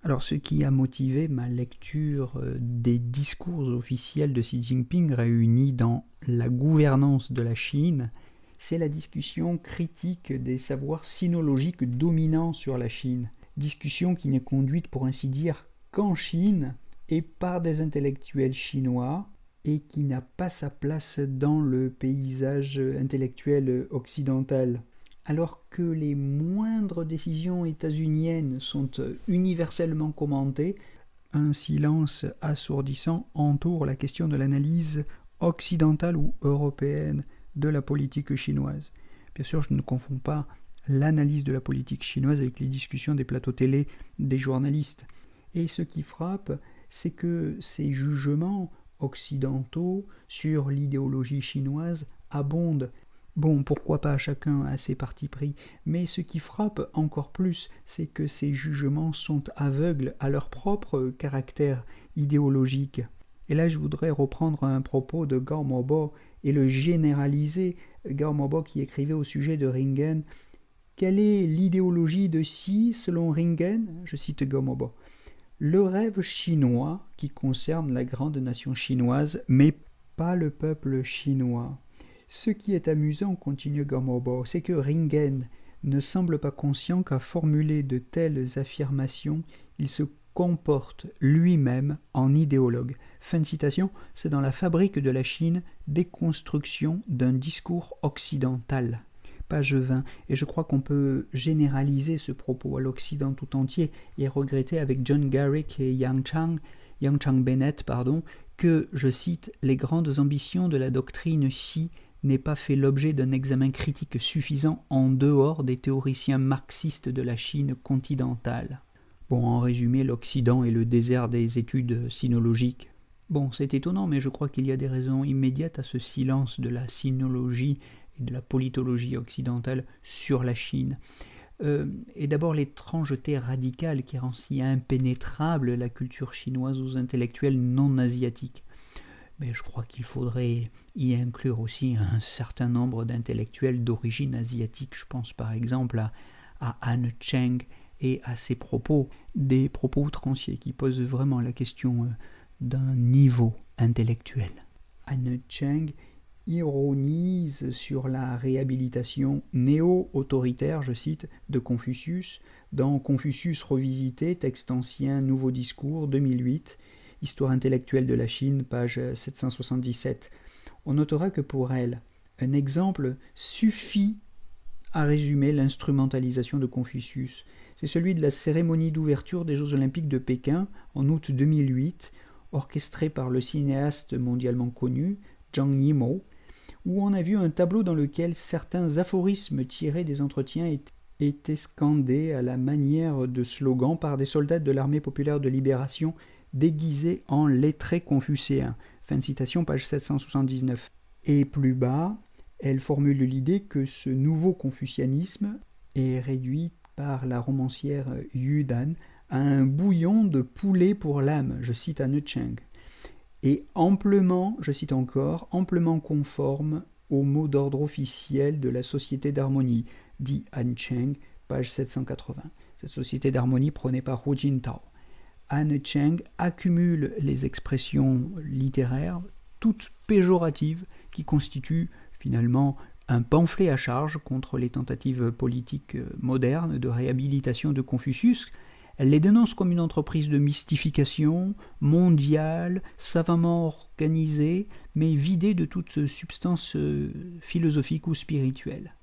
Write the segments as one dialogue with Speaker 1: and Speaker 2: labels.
Speaker 1: Alors, ce qui a motivé ma lecture des discours officiels de Xi Jinping réunis dans la gouvernance de la Chine, c'est la discussion critique des savoirs sinologiques dominants sur la Chine. Discussion qui n'est conduite, pour ainsi dire, qu'en Chine et par des intellectuels chinois et qui n'a pas sa place dans le paysage intellectuel occidental. Alors que les moindres décisions états-uniennes sont universellement commentées, un silence assourdissant entoure la question de l'analyse occidentale ou européenne de la politique chinoise. Bien sûr, je ne confonds pas l'analyse de la politique chinoise avec les discussions des plateaux télé des journalistes. Et ce qui frappe, c'est que ces jugements occidentaux sur l'idéologie chinoise abondent. Bon, pourquoi pas, chacun a ses partis pris, mais ce qui frappe encore plus, c'est que ces jugements sont aveugles à leur propre caractère idéologique. Et là, je voudrais reprendre un propos de Gao Mobo et le généraliser. Gao Mobo qui écrivait au sujet de Ringen « Quelle est l'idéologie de Xi selon Ringen ?» Je cite Gao Mobo. « Le rêve chinois qui concerne la grande nation chinoise, mais pas le peuple chinois. » Ce qui est amusant, continue Gao Mobo, c'est que Ringen ne semble pas conscient qu'à formuler de telles affirmations, il se comporte lui-même en idéologue. Fin de citation, c'est dans la fabrique de la Chine, déconstruction d'un discours occidental. Page 20, et je crois qu'on peut généraliser ce propos à l'Occident tout entier et regretter avec John Garrick et Yang Chang Bennett, que, je cite, « les grandes ambitions de la doctrine Xi n'ait pas fait l'objet d'un examen critique suffisant en dehors des théoriciens marxistes de la Chine continentale. » Bon, en résumé, l'Occident est le désert des études sinologiques. Bon, c'est étonnant, mais je crois qu'il y a des raisons immédiates à ce silence de la sinologie et de la politologie occidentale sur la Chine. Et d'abord l'étrangeté radicale qui rend si impénétrable la culture chinoise aux intellectuels non asiatiques. Mais je crois qu'il faudrait y inclure aussi un certain nombre d'intellectuels d'origine asiatique. Je pense par exemple à Han Cheng et à ses propos, des propos outranciers qui posent vraiment la question d'un niveau intellectuel. Han Cheng ironise sur la réhabilitation néo-autoritaire, je cite, de Confucius, dans Confucius revisité, texte ancien, nouveau discours, 2008, Histoire intellectuelle de la Chine, page 777. On notera que pour elle, un exemple suffit à résumer l'instrumentalisation de Confucius. C'est celui de la cérémonie d'ouverture des Jeux Olympiques de Pékin en août 2008, orchestrée par le cinéaste mondialement connu Zhang Yimou, où on a vu un tableau dans lequel certains aphorismes tirés des entretiens étaient scandés à la manière de slogans par des soldats de l'armée populaire de libération déguisés en lettrés confucéens. Fin de citation, page 779. Et plus bas, elle formule l'idée que ce nouveau confucianisme est réduit par la romancière Yu Dan à un bouillon de poulet pour l'âme, je cite Han Cheng, et amplement, je cite encore, amplement conforme au mot d'ordre officiel de la Société d'harmonie, dit Han Cheng, page 780. Cette Société d'harmonie prônée par Hu Jintao. Han Cheng accumule les expressions littéraires, toutes péjoratives, qui constituent finalement un pamphlet à charge contre les tentatives politiques modernes de réhabilitation de Confucius. Elle les dénonce comme une entreprise de mystification, mondiale, savamment organisée, mais vidée de toute substance philosophique ou spirituelle.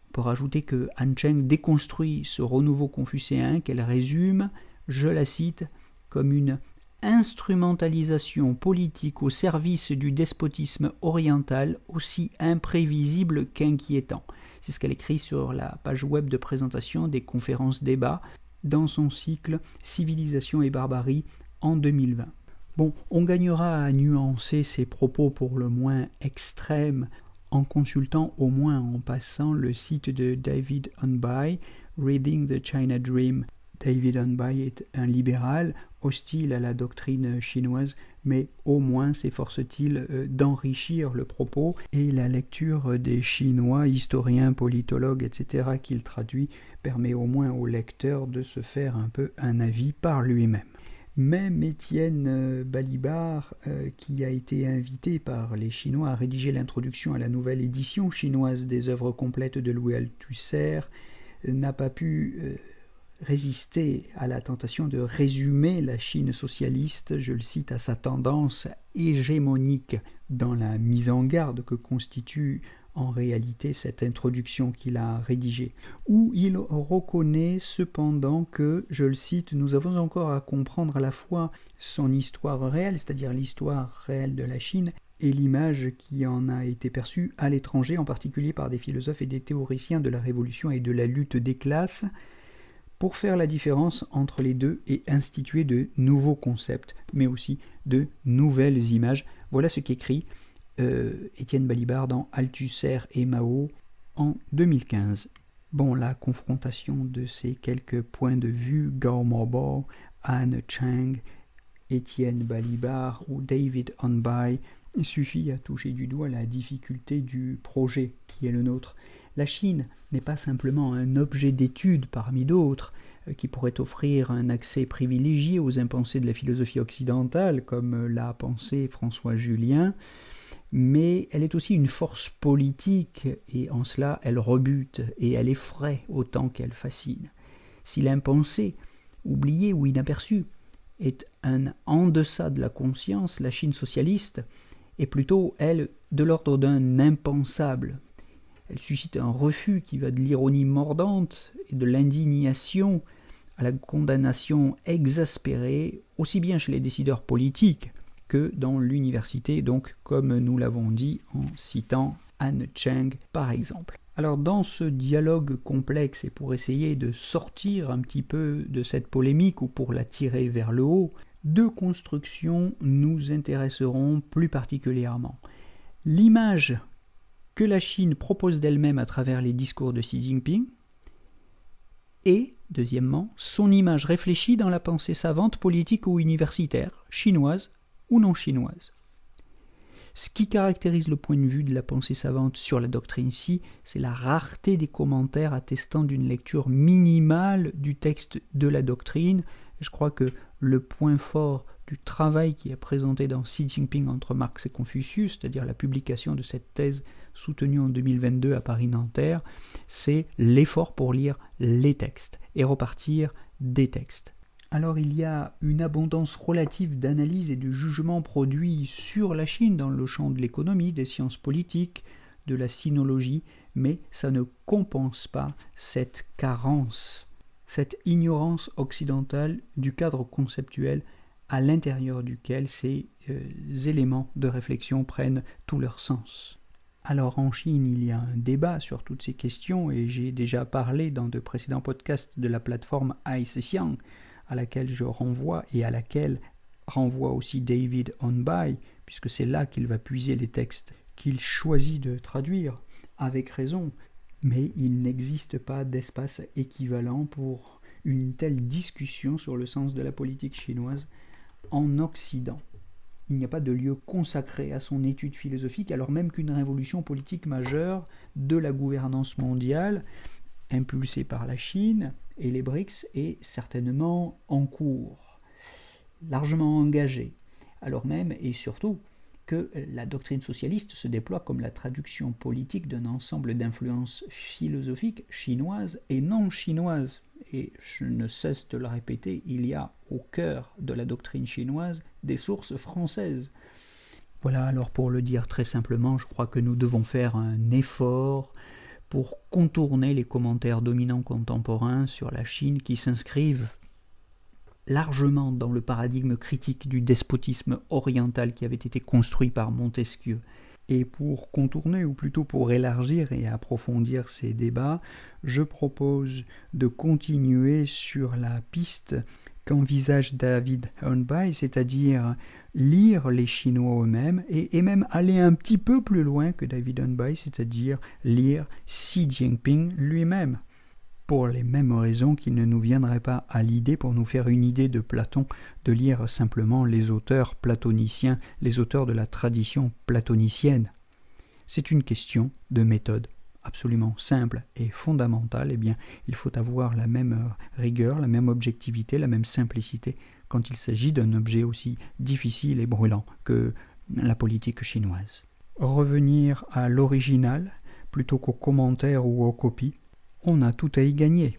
Speaker 1: On peut rajouter que Han Cheng déconstruit ce renouveau confucéen qu'elle résume, je la cite, comme une instrumentalisation politique au service du despotisme oriental aussi imprévisible qu'inquiétant. C'est ce qu'elle écrit sur la page web de présentation des conférences débats dans son cycle Civilisation et barbarie en 2020. Bon, on gagnera à nuancer ces propos pour le moins extrêmes en consultant au moins en passant le site de David Hunby, Reading the China Dream, David Hanbai est un libéral, hostile à la doctrine chinoise, mais au moins s'efforce-t-il d'enrichir le propos, et la lecture des Chinois, historiens, politologues, etc., qu'il traduit, permet au moins au lecteur de se faire un peu un avis par lui-même. Même Étienne Balibar, qui a été invité par les Chinois à rédiger l'introduction à la nouvelle édition chinoise des œuvres complètes de Louis Althusser, n'a pas pu résister à la tentation de résumer la Chine socialiste, je le cite, à sa tendance hégémonique, dans la mise en garde que constitue en réalité cette introduction qu'il a rédigée, où il reconnaît cependant que, je le cite, nous avons encore à comprendre à la fois son histoire réelle, c'est-à-dire l'histoire réelle de la Chine, et l'image qui en a été perçue à l'étranger, en particulier par des philosophes et des théoriciens de la Révolution et de la lutte des classes, pour faire la différence entre les deux et instituer de nouveaux concepts, mais aussi de nouvelles images. Voilà ce qu'écrit Étienne Balibar dans Althusser et Mao en 2015. Bon, la confrontation de ces quelques points de vue, Gao Mobo, Anne Cheng, Étienne Balibar ou David Hanbai, suffit à toucher du doigt la difficulté du projet qui est le nôtre. La Chine n'est pas simplement un objet d'étude parmi d'autres, qui pourrait offrir un accès privilégié aux impensés de la philosophie occidentale, comme l'a pensé François Julien, mais elle est aussi une force politique, et en cela elle rebute et elle effraie autant qu'elle fascine. Si l'impensé, oublié ou inaperçu, est un en deçà de la conscience, la Chine socialiste est plutôt, elle, de l'ordre d'un impensable. Elle suscite un refus qui va de l'ironie mordante et de l'indignation à la condamnation exaspérée, aussi bien chez les décideurs politiques que dans l'université, donc comme nous l'avons dit en citant Anne Cheng par exemple. Alors dans ce dialogue complexe et pour essayer de sortir un petit peu de cette polémique ou pour la tirer vers le haut, deux constructions nous intéresseront plus particulièrement. L'image que la Chine propose d'elle-même à travers les discours de Xi Jinping, et, deuxièmement, son image réfléchie dans la pensée savante, politique ou universitaire, chinoise ou non chinoise. Ce qui caractérise le point de vue de la pensée savante sur la doctrine Xi, c'est la rareté des commentaires attestant d'une lecture minimale du texte de la doctrine. Je crois que le point fort du travail qui est présenté dans Xi Jinping entre Marx et Confucius, c'est-à-dire la publication de cette thèse soutenue en 2022 à Paris-Nanterre, c'est l'effort pour lire les textes et repartir des textes. Alors il y a une abondance relative d'analyses et de jugements produits sur la Chine dans le champ de l'économie, des sciences politiques, de la sinologie, mais ça ne compense pas cette carence, cette ignorance occidentale du cadre conceptuel à l'intérieur duquel ces éléments de réflexion prennent tout leur sens. Alors en Chine, il y a un débat sur toutes ces questions et j'ai déjà parlé dans de précédents podcasts de la plateforme Aixiang, à laquelle je renvoie et à laquelle renvoie aussi David Hanbai, puisque c'est là qu'il va puiser les textes qu'il choisit de traduire, avec raison, mais il n'existe pas d'espace équivalent pour une telle discussion sur le sens de la politique chinoise en Occident. Il n'y a pas de lieu consacré à son étude philosophique, alors même qu'une révolution politique majeure de la gouvernance mondiale, impulsée par la Chine et les BRICS, est certainement en cours, largement engagée, alors même et surtout que la doctrine socialiste se déploie comme la traduction politique d'un ensemble d'influences philosophiques chinoises et non chinoises. Et je ne cesse de le répéter, il y a au cœur de la doctrine chinoise des sources françaises. Voilà, alors pour le dire très simplement, je crois que nous devons faire un effort pour contourner les commentaires dominants contemporains sur la Chine qui s'inscrivent largement dans le paradigme critique du despotisme oriental qui avait été construit par Montesquieu. Et pour contourner, ou plutôt pour élargir et approfondir ces débats, je propose de continuer sur la piste qu'envisage David Hanbai, c'est-à-dire lire les Chinois eux-mêmes et même aller un petit peu plus loin que David Hanbai, c'est-à-dire lire Xi Jinping lui-même. pour les mêmes raisons qu'il ne nous viendrait pas à l'idée, pour nous faire une idée de Platon, de lire simplement les auteurs platoniciens, les auteurs de la tradition platonicienne. C'est une question de méthode absolument simple et fondamentale. Eh bien, il faut avoir la même rigueur, la même objectivité, la même simplicité quand il s'agit d'un objet aussi difficile et brûlant que la politique chinoise. Revenir à l'original plutôt qu'aux commentaires ou aux copies, on a tout à y gagner.